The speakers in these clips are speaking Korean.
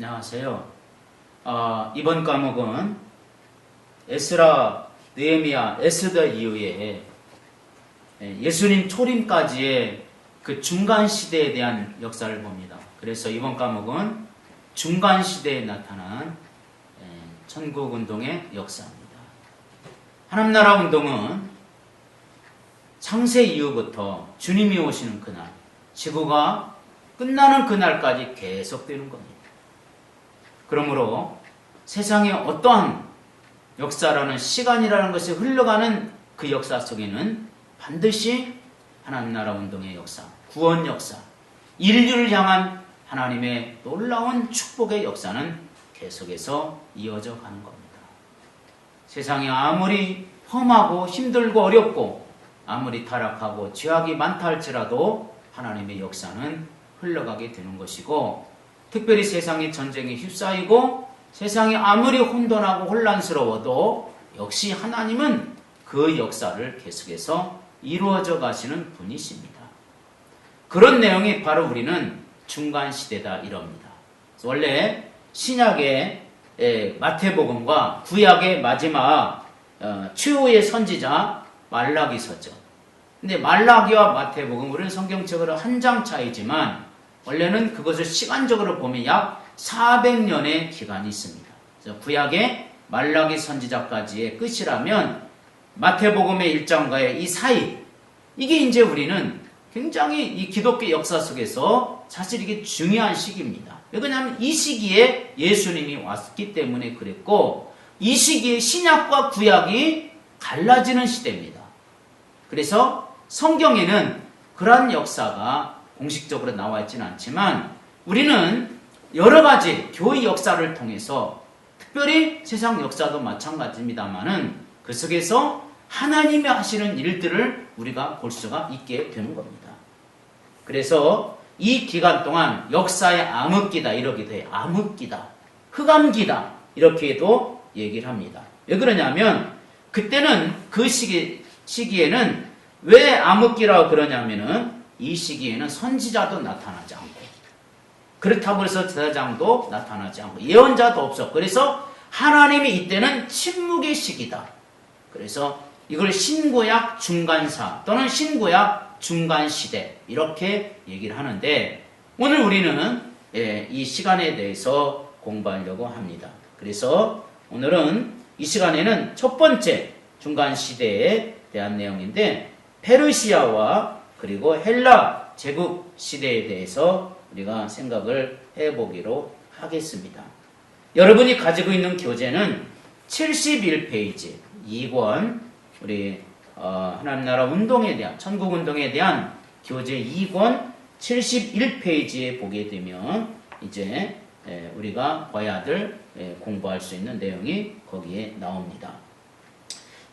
안녕하세요. 이번 과목은 에스라, 느헤미야, 에스더 이후에 예수님 초림까지의 그 중간 시대에 대한 역사를 봅니다. 그래서 이번 과목은 중간 시대에 나타난 천국운동의 역사입니다. 하나님나라 운동은 창세 이후부터 주님이 오시는 그날, 지구가 끝나는 그날까지 계속되는 겁니다. 그러므로 세상에 어떠한 역사라는 시간이라는 것이 흘러가는 그 역사 속에는 반드시 하나님나라 운동의 역사, 구원 역사, 인류를 향한 하나님의 놀라운 축복의 역사는 계속해서 이어져 가는 겁니다. 세상이 아무리 험하고 힘들고 어렵고 아무리 타락하고 죄악이 많다 할지라도 하나님의 역사는 흘러가게 되는 것이고, 특별히 세상이 전쟁에 휩싸이고 세상이 아무리 혼돈하고 혼란스러워도 역시 하나님은 그 역사를 계속해서 이루어져 가시는 분이십니다. 그런 내용이 바로 우리는 중간시대다 이럽니다. 원래 신약의 마태복음과 구약의 마지막 최후의 선지자 말라기서죠. 근데 말라기와 마태복음, 우리는 성경책으로 한 장 차이지만 원래는 그것을 시간적으로 보면 약 400년의 기간이 있습니다. 그래서 구약의 말라기 선지자까지의 끝이라면 마태복음의 1장과의 이 사이, 이게 이제 우리는 굉장히 이 기독교 역사 속에서 사실 이게 중요한 시기입니다. 왜냐하면 이 시기에 예수님이 왔기 때문에 그랬고, 이 시기에 신약과 구약이 갈라지는 시대입니다. 그래서 성경에는 그러한 역사가 공식적으로 나와 있지는 않지만 우리는 여러 가지 교회 역사를 통해서, 특별히 세상 역사도 마찬가지입니다만은 그 속에서 하나님이 하시는 일들을 우리가 볼 수가 있게 되는 겁니다. 그래서 이 기간 동안 역사의 암흑기다 이러기도 해요. 암흑기다, 흑암기다 이렇게도 얘기를 합니다. 왜 그러냐면 그때는 그 시기에는 왜 암흑기라고 그러냐면은 이 시기에는 선지자도 나타나지 않고, 그렇다고 해서 제사장도 나타나지 않고, 예언자도 없었고, 그래서 하나님이 이때는 침묵의 시기다. 그래서 이걸 신구약 중간사 또는 신구약 중간시대 이렇게 얘기를 하는데, 오늘 우리는 이 시간에 대해서 공부하려고 합니다. 그래서 오늘은 이 시간에는 첫 번째 중간시대에 대한 내용인데, 페르시아와 그리고 헬라 제국 시대에 대해서 우리가 생각을 해보기로 하겠습니다. 여러분이 가지고 있는 교재는 71페이지 2권, 우리 하나님나라 운동에 대한, 천국운동에 대한 교재 2권 71페이지에 보게 되면 이제 우리가 봐야 될 공부할 수 있는 내용이 거기에 나옵니다.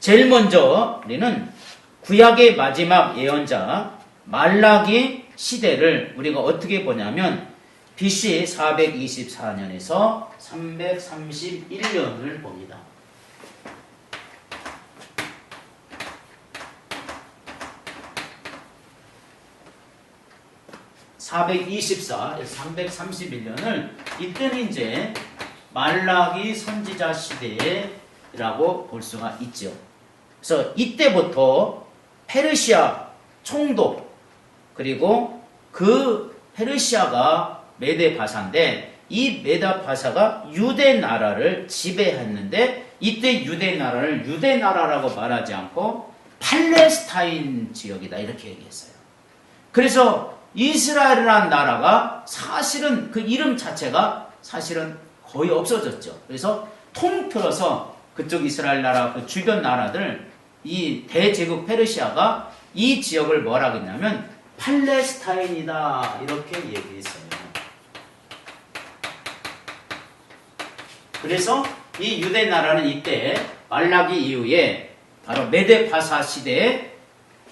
제일 먼저 우리는 구약의 마지막 예언자 말라기 시대를 우리가 어떻게 보냐면 BC 424년에서 331년을 봅니다. (424) 331년을 이때는 이제 말라기 선지자 시대라고 볼 수가 있죠. 그래서 이때부터 페르시아 총독, 그리고 그 페르시아가 메데 바사인데, 이 메데 바사가 유대 나라를 지배했는데, 이때 유대 나라를 유대 나라라고 말하지 않고 팔레스타인 지역이다 이렇게 얘기했어요. 그래서 이스라엘이라는 나라가 사실은 그 이름 자체가 사실은 거의 없어졌죠. 그래서 통틀어서 그쪽 이스라엘 나라 그 주변 나라들, 이 대제국 페르시아가 이 지역을 뭐라 그랬냐면 팔레스타인이다 이렇게 얘기했어요. 그래서 이 유대 나라는 이때 말라기 이후에 바로 메데 바사 시대에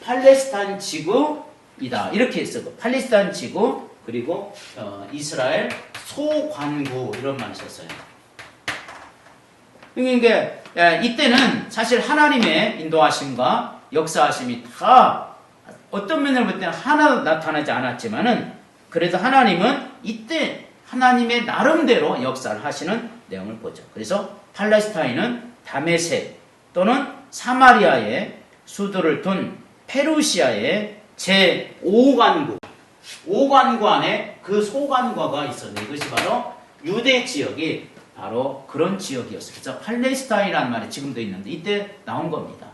팔레스타인 지구이다 이렇게 했어요. 팔레스타인 지구, 그리고 이스라엘 소관구 이런 말을 썼어요. 그러니까 이때는 사실 하나님의 인도하심과 역사하심이 다 어떤 면을 볼 때는 하나도 나타나지 않았지만은, 그래도 하나님은 이때 하나님의 나름대로 역사를 하시는 내용을 보죠. 그래서 팔레스타인은 다메섹 또는 사마리아에 수도를 둔 페르시아의 제5관구, 5관구 안에 그 소관과가 있었는데 이것이 바로 유대 지역이 바로 그런 지역이었어요. 그래서 팔레스타인이라는 말이 지금도 있는데 이때 나온 겁니다.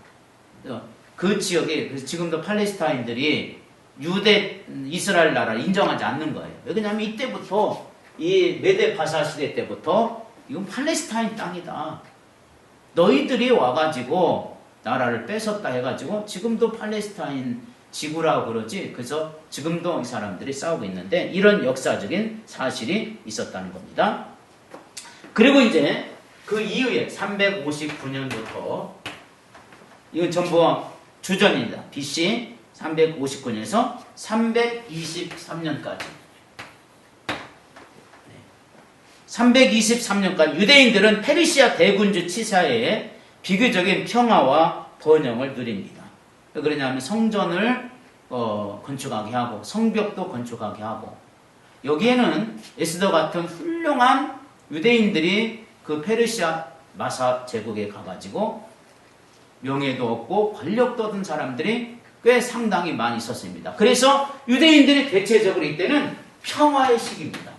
그 지역에 그래서 지금도 팔레스타인들이 유대 이스라엘 나라를 인정하지 않는 거예요. 왜냐하면 이때부터 이 메데 바사 시대 때부터 이건 팔레스타인 땅이다. 너희들이 와가지고 나라를 뺏었다 해가지고 지금도 팔레스타인 지구라고 그러지. 그래서 지금도 이 사람들이 싸우고 있는데 이런 역사적인 사실이 있었다는 겁니다. 그리고 이제 그 이후에 359년부터 이건 전부 주전입니다. BC 359년에서 323년까지 323년간 유대인들은 페르시아 대군주 치사에 비교적인 평화와 번영을 누립니다. 왜 그러냐면 성전을 건축하게 하고 성벽도 건축하게 하고 여기에는 에스더 같은 훌륭한 유대인들이 그 페르시아 마사 제국에 가가지고 명예도 얻고 권력도 얻은 사람들이 꽤 상당히 많이 있었습니다. 그래서 유대인들이 대체적으로 이때는 평화의 시기입니다.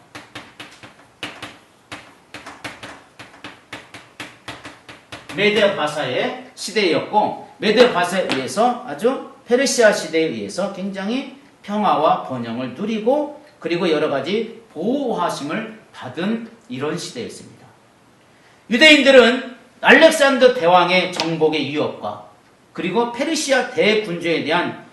메데 바사의 시대였고 메데 바사에 의해서 아주 페르시아 시대에 의해서 굉장히 평화와 번영을 누리고 그리고 여러 가지 보호하심을 받은 이런 시대였습니다. 유대인들은 알렉산더 대왕의 정복의 유업과 그리고 페르시아 대군주에 대한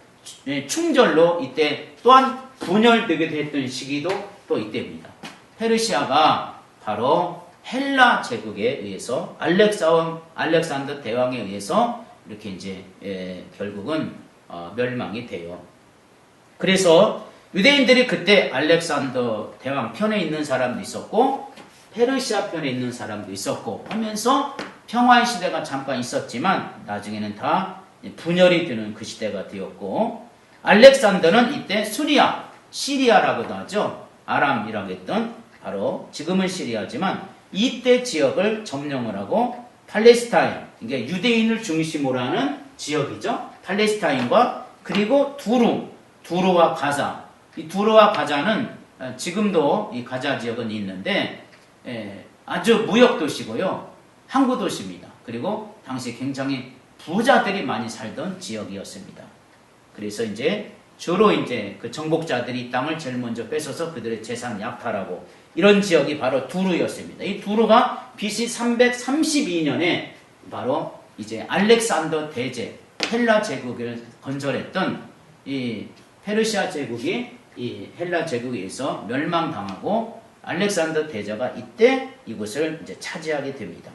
충절로 이때 또한 분열되게 됐던 시기도 또 이때입니다. 페르시아가 바로 헬라 제국에 의해서 알렉산더 대왕에 의해서 이렇게 이제 결국은 멸망이 돼요. 그래서 유대인들이 그때 알렉산더 대왕 편에 있는 사람도 있었고 페르시아 편에 있는 사람도 있었고 하면서 평화의 시대가 잠깐 있었지만 나중에는 다 분열이 되는 그 시대가 되었고 알렉산더는 이때 시리아라고도 하죠. 아람이라고 했던 바로 지금은 시리아지만 이때 지역을 점령을 하고 팔레스타인, 이게 유대인을 중심으로 하는 지역이죠. 팔레스타인과 그리고 두루와 가자. 이 두루와 가자는 지금도 이 가자 지역은 있는데 아주 무역 도시고요. 항구 도시입니다. 그리고 당시 굉장히 부자들이 많이 살던 지역이었습니다. 그래서 이제 주로 이제 그 정복자들이 이 땅을 제일 먼저 뺏어서 그들의 재산 약탈하고 이런 지역이 바로 두루였습니다. 이 두루가 BC 332년에 바로 이제 알렉산더 대제 헬라 제국을 건설했던 이 페르시아 제국이 이 헬라 제국에 의해서 멸망당하고 알렉산더 대제가 이때 이곳을 이제 차지하게 됩니다.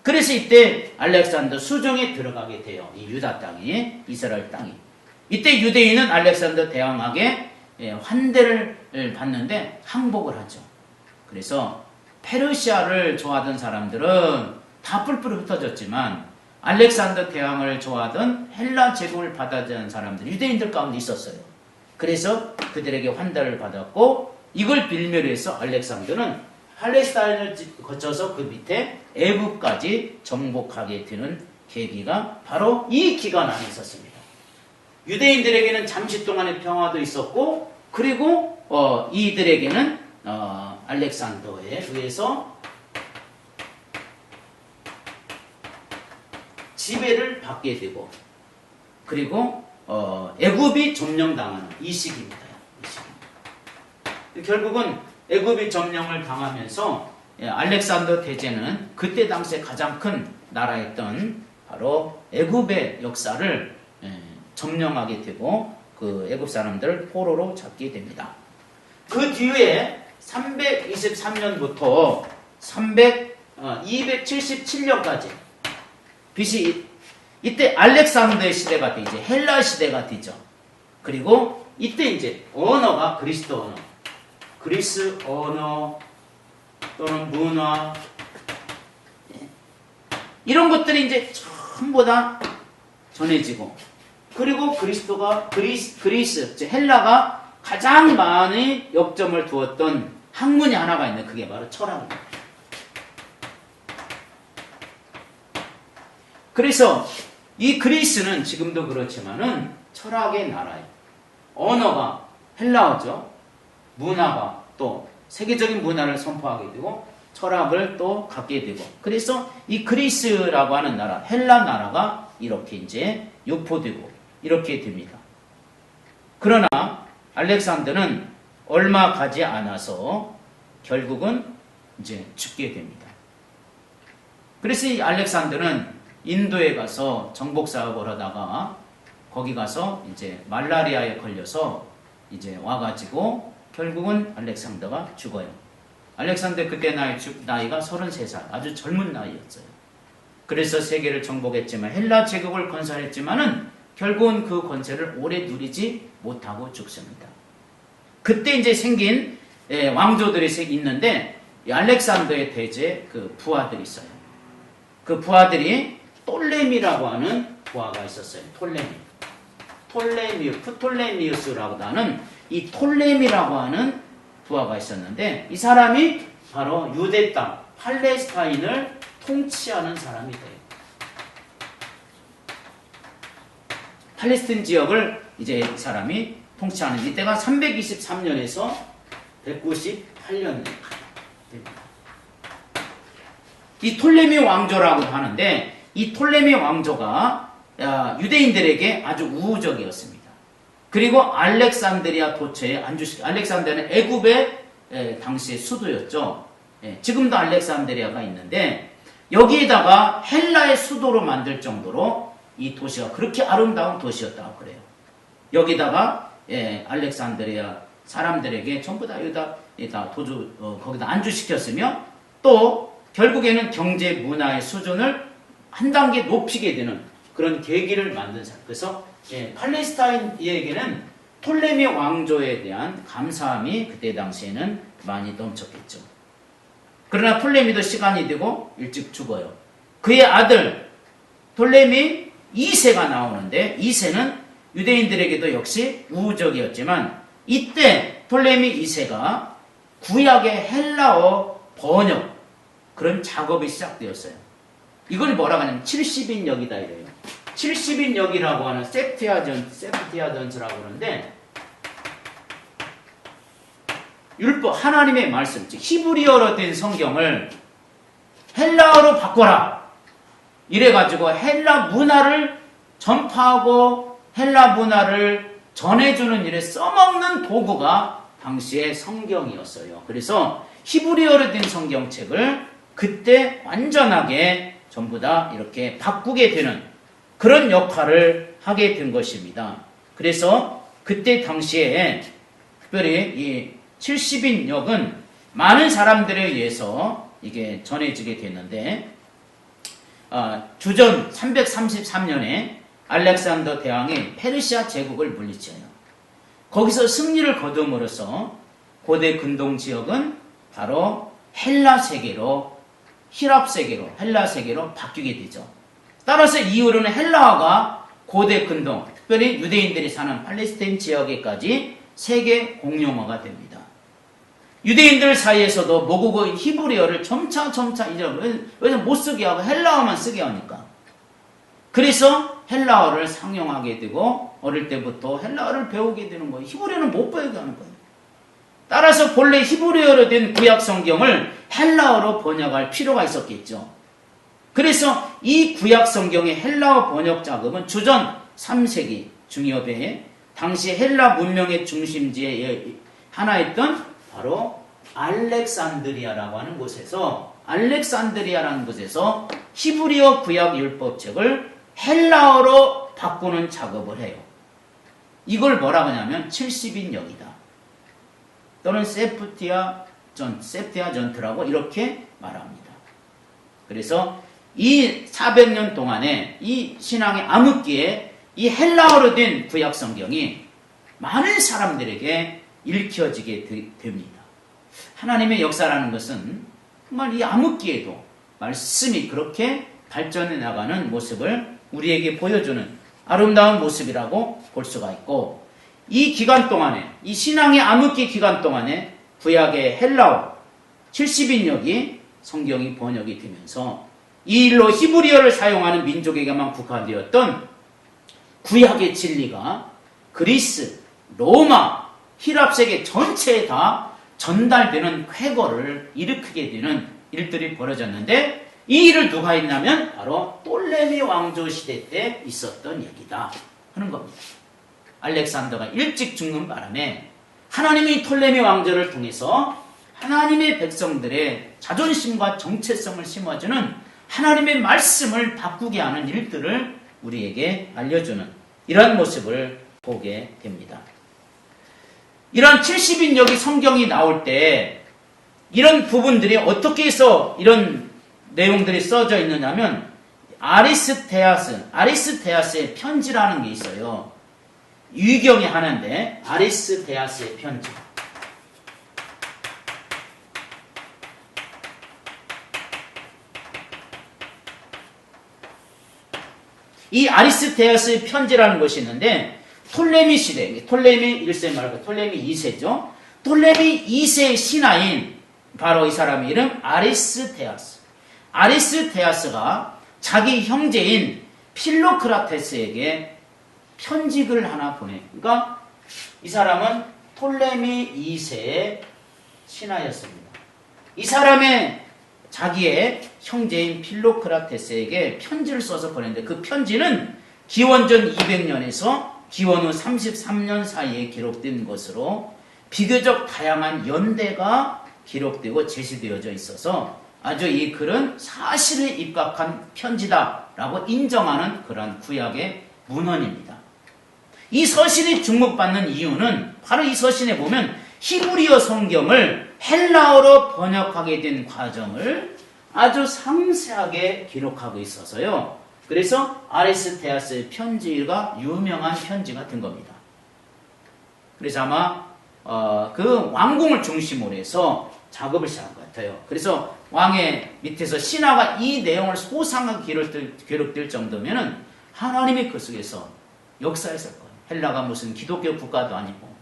그래서 이때 알렉산더 수정에 들어가게 돼요. 이 유다 땅이, 이스라엘 땅이. 이때 유대인은 알렉산더 대왕에게 환대를 받는데 항복을 하죠. 그래서 페르시아를 좋아하던 사람들은 다 뿔뿔이 흩어졌지만 알렉산더 대왕을 좋아하던 헬라 제국을 받아들이는 사람들, 유대인들 가운데 있었어요. 그래서 그들에게 환대를 받았고 이걸 빌미로 해서 알렉산더는 팔레스타인을 거쳐서 그 밑에 애굽까지 정복하게 되는 계기가 바로 이 기간 안에 있었습니다. 유대인들에게는 잠시 동안의 평화도 있었고 그리고 이들에게는 알렉산더에 의해서 지배를 받게 되고 그리고 애굽이 점령당하는 이 시기입니다. 결국은 애굽이 점령을 당하면서 알렉산더 대제는 그때 당시에 가장 큰 나라였던 바로 애굽의 역사를 점령하게 되고 그 애굽 사람들을 포로로 잡게 됩니다. 그 뒤에 323년부터 277년까지 BC 이때 알렉산더의 시대가 되죠. 헬라 시대가 되죠. 그리고 이때 이제 언어가 그리스도 언어, 그리스 언어 또는 문화 이런 것들이 이제 전부 다 전해지고 그리고 그리스, 헬라가 가장 많이 역점을 두었던 학문이 하나가 있는 그게 바로 철학입니다. 그래서 이 그리스는 지금도 그렇지만은 철학의 나라예요. 언어가 헬라어죠. 문화가 또 세계적인 문화를 선포하게 되고 철학을 또 갖게 되고 그래서 이 그리스라고 하는 나라, 헬라 나라가 이렇게 이제 유포되고 이렇게 됩니다. 그러나 알렉산더는 얼마 가지 않아서 결국은 이제 죽게 됩니다. 그래서 이 알렉산더는 인도에 가서 정복 사업을 하다가 거기 가서 이제 말라리아에 걸려서 이제 와가지고 결국은 알렉산더가 죽어요. 알렉산더 그때 나이가 33살, 아주 젊은 나이였어요. 그래서 세계를 정복했지만 헬라 제국을 건설했지만은 결국은 그 권세를 오래 누리지 못하고 죽습니다. 그때 이제 생긴 왕조들이 있는데 알렉산더의 대제 그 부하들이 있어요. 그 부하들이 톨레미라고 하는 부하가 있었어요. 프톨레미우스라고 하는 이 톨레미라고 하는 부하가 있었는데 이 사람이 바로 유대 땅, 팔레스타인을 통치하는 사람이 돼요. 팔레스타인 지역을 이제 이 사람이 통치하는 이때가 323년에서 198년 됩니다. 이 톨레미 왕조라고 하는데 이 톨레미 왕조가 유대인들에게 아주 우호적이었습니다. 그리고 알렉산드리아 도처에 알렉산드리아는 애굽의 당시의 수도였죠. 지금도 알렉산드리아가 있는데 여기에다가 헬라의 수도로 만들 정도로 이 도시가 그렇게 아름다운 도시였다고 그래요. 여기다가 알렉산드리아 사람들에게 전부 다 여기다 거기다 안주시켰으며 또 결국에는 경제 문화의 수준을 한 단계 높이게 되는 그런 계기를 만든 사람. 그래서 팔레스타인에게는 톨레미 왕조에 대한 감사함이 그때 당시에는 많이 넘쳤겠죠. 그러나 톨레미도 시간이 되고 일찍 죽어요. 그의 아들 톨레미 2세가 나오는데 2세는 유대인들에게도 역시 우호적이었지만 이때 톨레미 2세가 구약의 헬라어 번역 그런 작업이 시작되었어요. 이걸 뭐라고 하냐면 70인역이다 이래요. 70인역이라고 하는 세프티아전스라고 그러는데 율법 하나님의 말씀 즉 히브리어로 된 성경을 헬라어로 바꿔라 이래가지고 헬라 문화를 전파하고 헬라 문화를 전해주는 일에 써먹는 도구가 당시의 성경이었어요. 그래서 히브리어로 된 성경책을 그때 완전하게 전부 다 이렇게 바꾸게 되는 그런 역할을 하게 된 것입니다. 그래서 그때 당시에 특별히 이 70인역은 많은 사람들에 의해서 이게 전해지게 됐는데 주전 333년에 알렉산더 대왕이 페르시아 제국을 물리쳐요. 거기서 승리를 거둠으로써 고대 근동 지역은 바로 헬라 세계로 히랍 세계로 헬라 세계로 바뀌게 되죠. 따라서 이후로는 헬라어가 고대 근동 특별히 유대인들이 사는 팔레스타인 지역에까지 세계 공용어가 됩니다. 유대인들 사이에서도 모국어인 히브리어를 점차 이제 왜 못 쓰게 하고 헬라어만 쓰게 하니까. 그래서 헬라어를 상용하게 되고 어릴 때부터 헬라어를 배우게 되는 거예요. 히브리어는 못 배우게 하는 거예요. 따라서 본래 히브리어로 된 구약 성경을 헬라어로 번역할 필요가 있었겠죠. 그래서 이 구약 성경의 헬라어 번역 작업은 주전 3세기 중엽에 당시 헬라 문명의 중심지에 하나였던 바로 알렉산드리아라고 하는 곳에서 히브리어 구약 율법책을 헬라어로 바꾸는 작업을 해요. 이걸 뭐라고 하냐면 70인역이다. 또는 세프티아전트라고 이렇게 말합니다. 그래서 이 400년 동안에 이 신앙의 암흑기에 이 헬라어로 된 구약 성경이 많은 사람들에게 읽혀지게 됩니다. 하나님의 역사라는 것은 정말 이 암흑기에도 말씀이 그렇게 발전해 나가는 모습을 우리에게 보여주는 아름다운 모습이라고 볼 수가 있고 이 기간 동안에 이 신앙의 암흑기 기간 동안에 구약의 헬라어 70인역이 성경이 번역이 되면서 이 일로 히브리어를 사용하는 민족에게만 국한되었던 구약의 진리가 그리스, 로마, 히랍 세계 전체에 다 전달되는 쾌거를 일으키게 되는 일들이 벌어졌는데 이 일을 누가 했냐면 바로 톨레미 왕조 시대 때 있었던 얘기다 하는 겁니다. 알렉산더가 일찍 죽는 바람에 하나님이 톨레미 왕조를 통해서 하나님의 백성들의 자존심과 정체성을 심어주는 하나님의 말씀을 바꾸게 하는 일들을 우리에게 알려주는 이런 모습을 보게 됩니다. 이런 70인역이 성경이 나올 때 이런 부분들이 어떻게 해서 이런 내용들이 써져 있느냐면 아리스테아스의 편지라는 게 있어요. 유경이 하나인데 아리스테아스의 편지. 이 아리스테아스의 편지라는 것이 있는데 톨레미 시대, 톨레미 1세 말고 톨레미 2세죠. 톨레미 2세의 신하인 바로 이 사람의 이름 아리스테아스. 아리스테아스가 자기 형제인 필로크라테스에게 편지글 하나 보내. 그러니까 이 사람은 톨레미 2세의 신하였습니다. 이 사람의 자기의 형제인 필로크라테스에게 편지를 써서 보냈는데 그 편지는 기원전 200년에서 기원 후 33년 사이에 기록된 것으로 비교적 다양한 연대가 기록되고 제시되어져 있어서 아주 이 글은 사실에 입각한 편지다라고 인정하는 그런 구약의 문헌입니다. 이 서신이 주목받는 이유는 바로 이 서신에 보면 히브리어 성경을 헬라어로 번역하게 된 과정을 아주 상세하게 기록하고 있어서요. 그래서 아리스테아스의 편지가 유명한 편지가 된 겁니다. 그래서 아마 그 왕궁을 중심으로 해서 작업을 시작한 것 같아요. 그래서 왕의 밑에서 신하가 이 내용을 소상하게 기록될 정도면은 하나님이 그 속에서 역사했을 거예요. 헬라가 무슨 기독교 국가도 아니고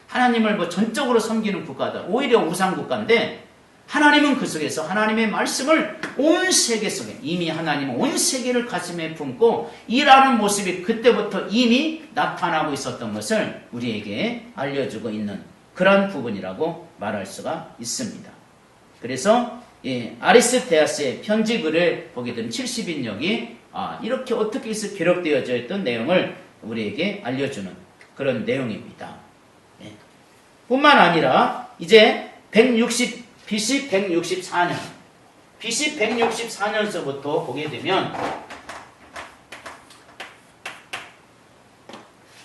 하나님을 뭐 전적으로 섬기는 국가다. 오히려 우상 국가인데 하나님은 그 속에서 하나님의 말씀을 온 세계 속에 이미 하나님은 온 세계를 가슴에 품고 일하는 모습이 그때부터 이미 나타나고 있었던 것을 우리에게 알려주고 있는 그런 부분이라고 말할 수가 있습니다. 그래서 아리스테아스의 편지글을 보게 되면 70인역이 이렇게 어떻게 해서 기록되어져 있던 내용을 우리에게 알려주는 그런 내용입니다. 뿐만 아니라 이제 BC 164년 BC 164년서부터 보게 되면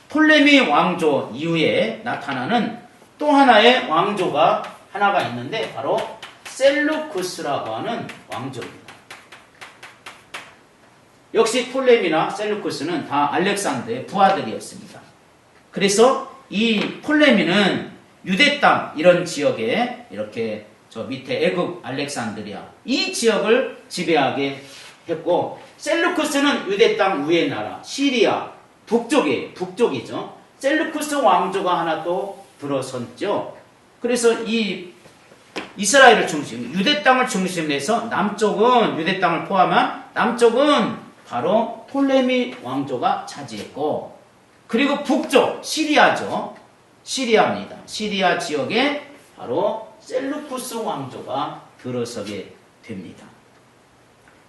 톨레미 왕조 이후에 나타나는 또 하나의 왕조가 하나가 있는데 바로 셀루쿠스라고 하는 왕조입니다. 역시 톨레미나 셀루쿠스는 다 알렉산더의 부하들이었습니다. 그래서 이 톨레미는 유대 땅 이런 지역에 이렇게 저 밑에 애굽 알렉산드리아 이 지역을 지배하게 했고 셀루쿠스는 유대 땅 위의 나라 시리아 북쪽이죠. 셀루쿠스 왕조가 하나 또 들어섰죠. 그래서 이 이스라엘을 중심 유대 땅을 중심으로 해서 남쪽은 유대 땅을 포함한 남쪽은 바로 톨레미 왕조가 차지했고 그리고 북쪽 시리아죠. 시리아입니다. 시리아 지역에 바로 셀루쿠스 왕조가 들어서게 됩니다.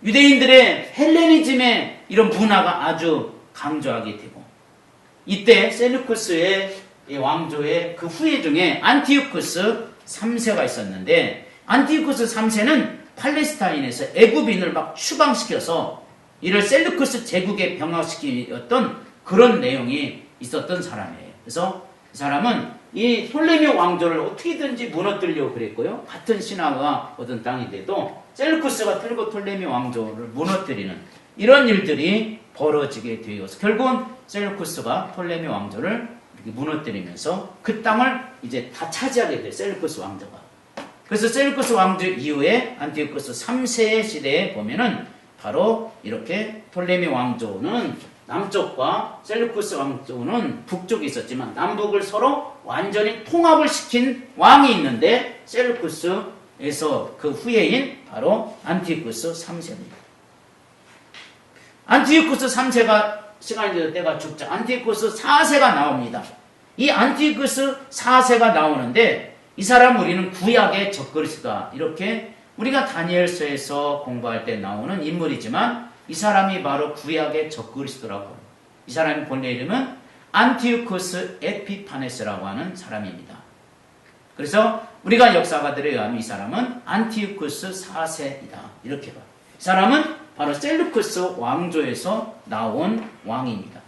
유대인들의 헬레니즘의 이런 문화가 아주 강조하게 되고 이때 셀루쿠스의 왕조의 그 후예 중에 안티오쿠스 3세가 있었는데 안티오쿠스 3세는 팔레스타인에서 애굽인을 막 추방시켜서 이를 셀루쿠스 제국에 병합시켰던 그런 내용이 있었던 사람이에요. 그래서 이 사람은 이 톨레미 왕조를 어떻게든지 무너뜨리려고 그랬고요. 같은 신하가 얻은 땅인데도 셀루쿠스가 들고 톨레미 왕조를 무너뜨리는 이런 일들이 벌어지게 되어서 결국은 셀루쿠스가 톨레미 왕조를 무너뜨리면서 그 땅을 이제 다 차지하게 돼요. 셀루쿠스 왕조가. 그래서 셀루쿠스 왕조 이후에 안티오쿠스 3세의 시대에 보면은 바로 이렇게 톨레미 왕조는 남쪽과 셀루쿠스 왕조는 북쪽에 있었지만 남북을 서로 완전히 통합을 시킨 왕이 있는데 셀루쿠스에서 그 후예인 바로 안티오쿠스 3세입니다. 안티오쿠스 3세가 시간이 되어 때가 죽자 안티오쿠스 4세가 나옵니다. 이 안티오쿠스 4세가 나오는데 이 사람 우리는 구약의 적그리스도다 이렇게 우리가 다니엘서에서 공부할 때 나오는 인물이지만 이 사람이 바로 구약의 적그리스도라고 합니다. 이 사람의 본래 이름은 안티오쿠스 에피파네스라고 하는 사람입니다. 그래서 우리가 역사가들에 의하면 이 사람은 안티오쿠스 4세이다 이렇게 봐요. 이 사람은 바로 셀루쿠스 왕조에서 나온 왕입니다.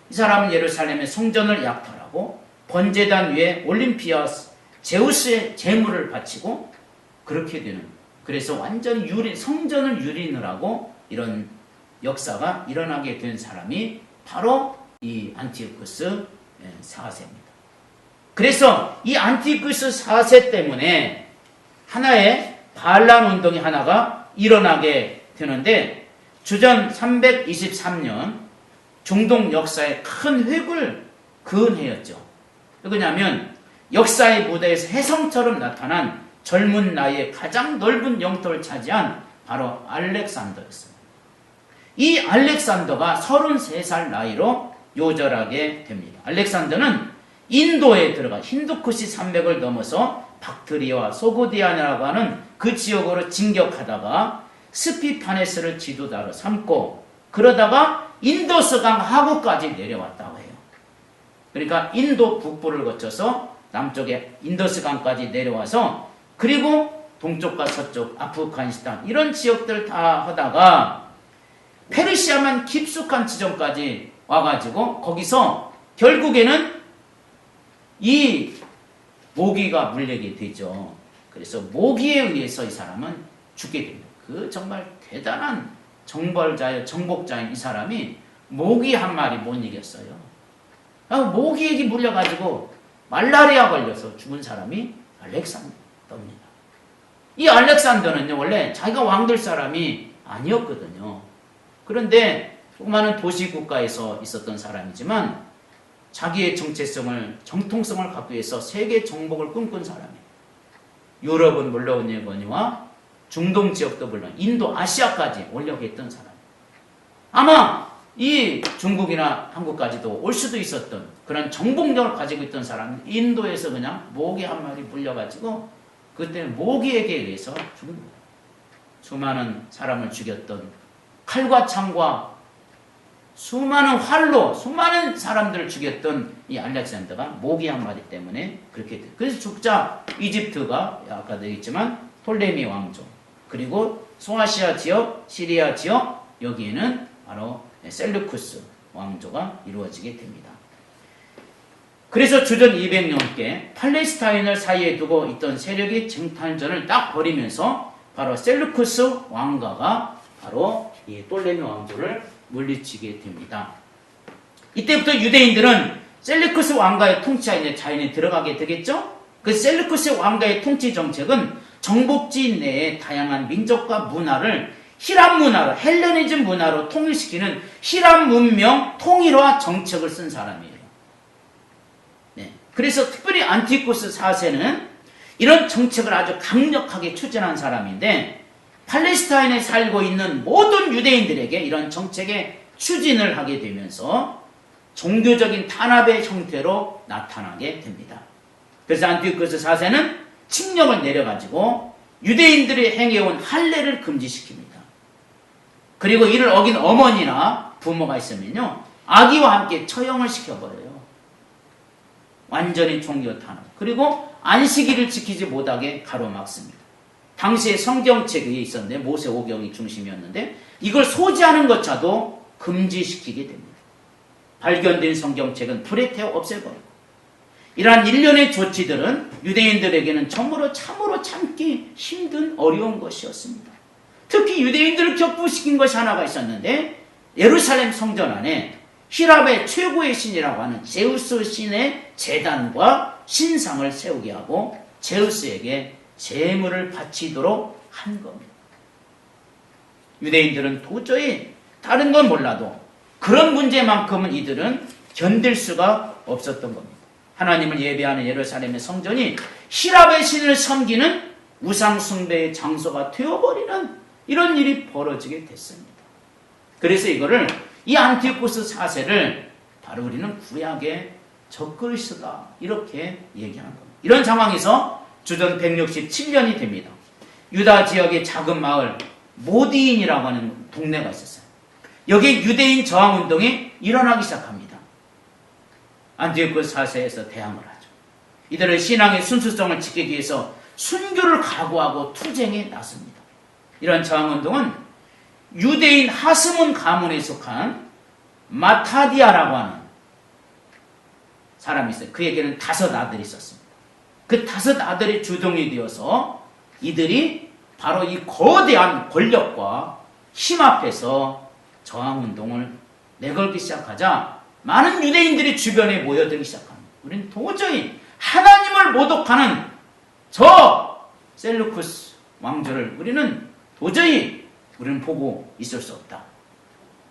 이 사람은 예루살렘의 성전을 약탈하고 번제단 위에 올림피아 제우스의 제물을 바치고 그렇게 되는, 그래서 완전히 성전을 유린을 하고 이런 역사가 일어나게 된 사람이 바로 이 안티오쿠스 4세입니다. 그래서 이 안티오쿠스 4세 때문에 하나의 반란 운동이 하나가 일어나게 되는데 주전 323년 중동 역사에 큰 획을 그은 해였죠. 왜냐하면 역사의 무대에서 혜성처럼 나타난 젊은 나이에 가장 넓은 영토를 차지한 바로 알렉산더였습니다. 이 알렉산더가 33살 나이로 요절하게 됩니다. 알렉산더는 인도에 들어가 힌두쿠시 산맥을 넘어서 박트리아와 소고디아나라고 하는 그 지역으로 진격하다가 스피파네스를 지도자로 삼고 그러다가 인도스강 하구까지 내려왔다고 해요. 그러니까 인도 북부를 거쳐서 남쪽에 인더스강까지 내려와서 그리고 동쪽과 서쪽 아프가니스탄 이런 지역들 다 하다가 페르시아만 깊숙한 지점까지 와가지고 거기서 결국에는 이 모기가 물리게 되죠. 그래서 모기에 의해서 이 사람은 죽게 됩니다. 그 정말 대단한 정복자인 이 사람이 모기 한 마리 못 이겼어요. 모기에게 물려가지고 말라리아 걸려서 죽은 사람이 알렉산더입니다. 이 알렉산더는요, 원래 자기가 왕될 사람이 아니었거든요. 그런데 조그마한 도시 국가에서 있었던 사람이지만 자기의 정통성을 갖기 위해서 세계 정복을 꿈꾼 사람이에요. 유럽은 물론이거니와 중동 지역도 물론 인도, 아시아까지 오려고 했던 사람. 아마 이 중국이나 한국까지도 올 수도 있었던 그런 정복력을 가지고 있던 사람이 인도에서 그냥 모기 한 마리 물려가지고 그때 모기에게 의해서 죽은 거예요. 수많은 사람을 죽였던 칼과 창과 수많은 활로 수많은 사람들을 죽였던 이 알렉산더가 모기 한 마리 때문에 그렇게 돼요. 그래서 죽자 이집트가 아까도 얘기했지만 톨레미 왕조, 그리고 소아시아 지역, 시리아 지역, 여기에는 바로 셀루쿠스 왕조가 이루어지게 됩니다. 그래서 주전 200년께 팔레스타인을 사이에 두고 있던 세력이 쟁탈전을 딱 벌이면서 바로 셀루쿠스 왕가가 바로 이 톨레미 왕조를 물리치게 됩니다. 이때부터 유대인들은 셀루쿠스 왕가의 통치하에 이제 자연히 들어가게 되겠죠? 그 셀루쿠스 왕가의 통치 정책은 정복지 내의 다양한 민족과 문화를 히람 문화로, 헬레니즘 문화로 통일시키는 히람 문명 통일화 정책을 쓴 사람이에요. 네. 그래서 특별히 안티오쿠스 4세는 이런 정책을 아주 강력하게 추진한 사람인데 팔레스타인에 살고 있는 모든 유대인들에게 이런 정책의 추진을 하게 되면서 종교적인 탄압의 형태로 나타나게 됩니다. 그래서 안티오쿠스 4세는 칙령을 내려가지고 유대인들이 행해온 할례를 금지시킵니다. 그리고 이를 어긴 어머니나 부모가 있으면요, 아기와 함께 처형을 시켜버려요. 완전히 종교 탄압. 그리고 안식일을 지키지 못하게 가로막습니다. 당시에 성경책이 있었는데 모세오경이 중심이었는데 이걸 소지하는 것조차도 금지시키게 됩니다. 발견된 성경책은 불에 태워 없애버리고, 이러한 일련의 조치들은 유대인들에게는 참으로 참기 힘든 어려운 것이었습니다. 특히 유대인들을 격부시킨 것이 하나가 있었는데 예루살렘 성전 안에 히랍의 최고의 신이라고 하는 제우스 신의 제단과 신상을 세우게 하고 제우스에게 제물을 바치도록 한 겁니다. 유대인들은 도저히 다른 건 몰라도 그런 문제만큼은 이들은 견딜 수가 없었던 겁니다. 하나님을 예배하는 예루살렘의 성전이 히랍의 신을 섬기는 우상숭배의 장소가 되어버리는 이런 일이 벌어지게 됐습니다. 그래서 이거를 이 안티오쿠스 4세를 바로 우리는 구약의 적그리스도다 이렇게 얘기하는 겁니다. 이런 상황에서 주전 167년이 됩니다. 유다 지역의 작은 마을 모디인이라고 하는 동네가 있었어요. 여기에 유대인 저항운동이 일어나기 시작합니다. 안티오쿠스 4세에서 대항을 하죠. 이들은 신앙의 순수성을 지키기 위해서 순교를 각오하고 투쟁에 나섭니다. 이런 저항운동은 유대인 하스몬 가문에 속한 마타디아라고 하는 사람이 있어요. 그에게는 5 아들이 있었습니다. 그 5 아들이 주동이 되어서 이들이 바로 이 거대한 권력과 힘 앞에서 저항운동을 내걸기 시작하자 많은 유대인들이 주변에 모여들기 시작합니다. 우리는 도저히 하나님을 모독하는 저 셀루쿠스 왕조를 우리는 보고 있을 수 없다.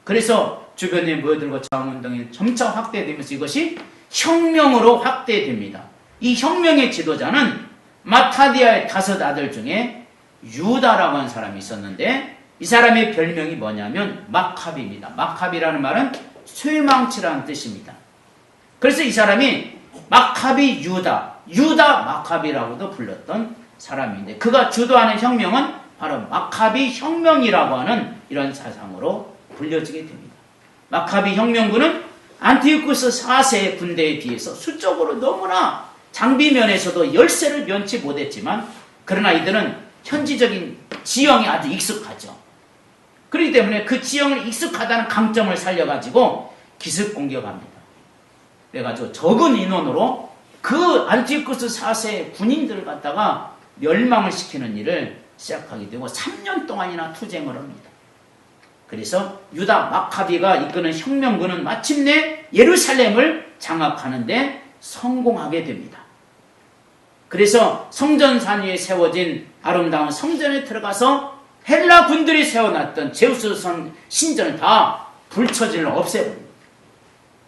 그래서 주변에 모여들고 저항운동이 점차 확대되면서 이것이 혁명으로 확대됩니다. 이 혁명의 지도자는 마타디아의 5 아들 중에 유다라고 하는 사람이 있었는데 이 사람의 별명이 뭐냐면 마카비입니다. 마카비라는 말은 쇠망치라는 뜻입니다. 그래서 이 사람이 마카비 유다 마카비라고도 불렀던 사람인데 그가 주도하는 혁명은 바로 마카비 혁명이라고 하는 이런 사상으로 불려지게 됩니다. 마카비 혁명군은 안티오쿠스 4세의 군대에 비해서 수적으로 너무나 장비면에서도 열세를 면치 못했지만 그러나 이들은 현지적인 지형이 아주 익숙하죠. 그렇기 때문에 그 지형을 익숙하다는 강점을 살려가지고 기습 공격합니다. 그래가지고 적은 인원으로 그 안티오쿠스 4세 군인들을 갖다가 멸망을 시키는 일을 시작하게 되고 3년 동안이나 투쟁을 합니다. 그래서 유다 마카비가 이끄는 혁명군은 마침내 예루살렘을 장악하는데 성공하게 됩니다. 그래서 성전산 위에 세워진 아름다운 성전에 들어가서 헬라 군들이 세워놨던 제우스 신전을 다 불처질로 없애버립니다.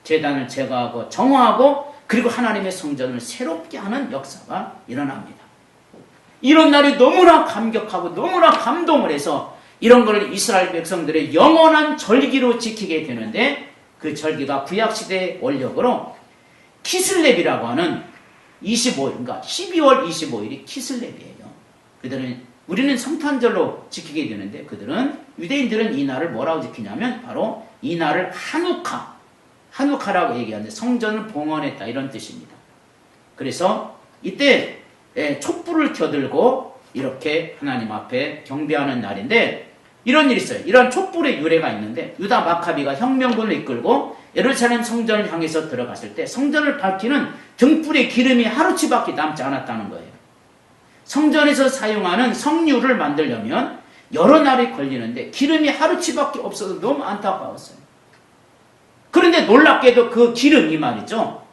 제단을 제거하고 정화하고 그리고 하나님의 성전을 새롭게 하는 역사가 일어납니다. 이런 날이 너무나 감격하고 너무나 감동을 해서 이런 것을 이스라엘 백성들의 영원한 절기로 지키게 되는데 그 절기가 구약시대의 원력으로 키슬렙이라고 하는 12월 25일이 키슬렙이에요. 우리는 성탄절로 지키게 되는데 유대인들은 이 날을 뭐라고 지키냐면 바로 이 날을 하누카라고 얘기하는데 성전을 봉헌했다 이런 뜻입니다. 그래서 이때 촛불을 켜들고 이렇게 하나님 앞에 경배하는 날인데 이런 일이 있어요. 이런 촛불의 유래가 있는데 유다 마카비가 혁명군을 이끌고 예루살렘 성전을 향해서 들어갔을 때 성전을 밝히는 등불의 기름이 하루치밖에 남지 않았다는 거예요. 성전에서 사용하는 성류를 만들려면 여러 날이 걸리는데 기름이 하루치밖에 없어서 너무 안타까웠어요. 그런데 놀랍게도 그 기름이 말이죠.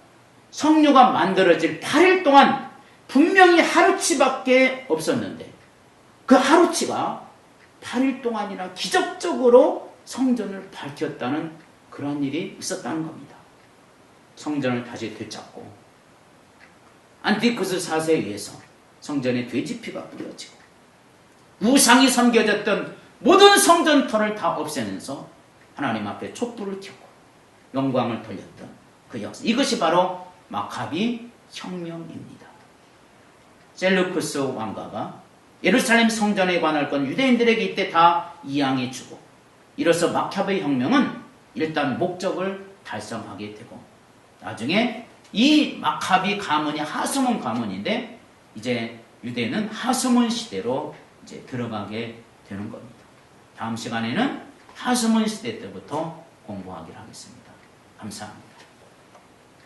성류가 만들어질 8일 동안 분명히 하루치밖에 없었는데 그 하루치가 8일 동안이나 기적적으로 성전을 밝혔다는 그런 일이 있었다는 겁니다. 성전을 다시 되찾고 안티오쿠스 4세에 의해서 성전에 돼지피가 뿌려지고 우상이 섬겨졌던 모든 성전터를 다 없애면서 하나님 앞에 촛불을 켜고 영광을 돌렸던 그 역사. 이것이 바로 마카비 혁명입니다. 셀루쿠스 왕가가 예루살렘 성전에 관할 건 유대인들에게 이때 다 이양해주고 이로써 마카비 혁명은 일단 목적을 달성하게 되고 나중에 이 마카비 가문이 하스몬 가문인데 이제 유대는 하스몬 시대로 이제 들어가게 되는 겁니다. 다음 시간에는 하스몬 시대 때부터 공부하기로 하겠습니다. 감사합니다.